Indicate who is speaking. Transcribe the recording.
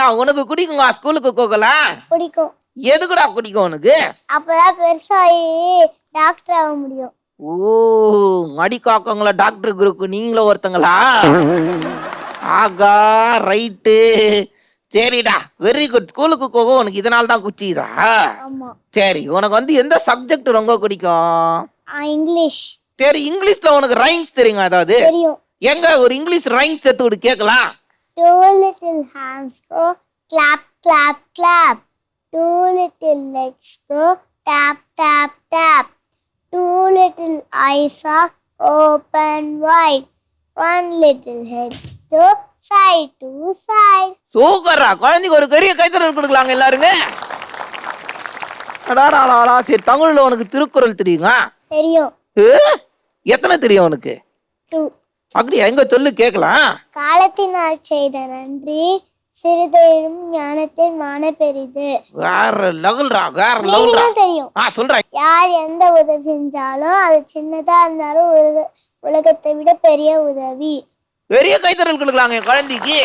Speaker 1: ஏண்டா உனக்கு குடிக்குங்க ஸ்கூலுக்கு போகலாம்?
Speaker 2: பிடிக்கும்.
Speaker 1: எதுக்குடா குடிக்கும் உனக்கு?
Speaker 2: அப்பதான் பெருசாகி டாக்டர் ஆக முடியும்.
Speaker 1: ஓ, மடிக்காக்கங்களா டாக்டர் குருக்கு நீங்களும் ஒருத்தங்களா? ஆகா, ரைட்டு. சரிடா, வெரி குட். ஸ்கூலுக்கு போக உனக்கு இதனால தான் குச்சிதா?
Speaker 2: ஆமா.
Speaker 1: சரி, உனக்கு வந்து எந்த சப்ஜெக்ட் ரொம்ப பிடிக்கும்?
Speaker 2: இங்கிலீஷ்.
Speaker 1: சரி, இங்கிலீஷ்ல உனக்கு ரைம்ஸ் தெரியுங்க அதாவது?
Speaker 2: தெரியும்.
Speaker 1: எங்க ஒரு இங்கிலீஷ் ரைம்ஸ் எடுத்து விடு கேட்கலாம்.
Speaker 2: Two little hands go clap clap clap. Two little legs go tap tap tap. Two little eyes are open wide. One little head go side to side.
Speaker 1: சூப்பரா, குழந்தைக்கு ஒரு பெரிய கைத்தறல் கொடுக்கலாங்க எல்லாருங்க. அடாடாடா. சரி, தமிழ்ல உனக்கு திருக்குறள் தெரியுங்க?
Speaker 2: தெரியும்.
Speaker 1: எத்தனை தெரியும் உனக்கு?
Speaker 2: 2.
Speaker 1: அப்படியா, எங்க சொல்லு கேட்கலாம்.
Speaker 2: காலத்தினால் செய்த நன்றி சிறிதேனும் ஞானத்தை மான பெரிது.
Speaker 1: வேற லெவல்ரா, வேற லெவல்ரா.
Speaker 2: தெரியும்.
Speaker 1: சொல்றேன்.
Speaker 2: யார் எந்த உதவி செஞ்சாலும் அது சின்னதா இருந்தாலும் உலகத்தை விட பெரிய உதவி.
Speaker 1: பெரிய கைத்தறல் கொடுக்கலாங்க என் குழந்தைக்கு.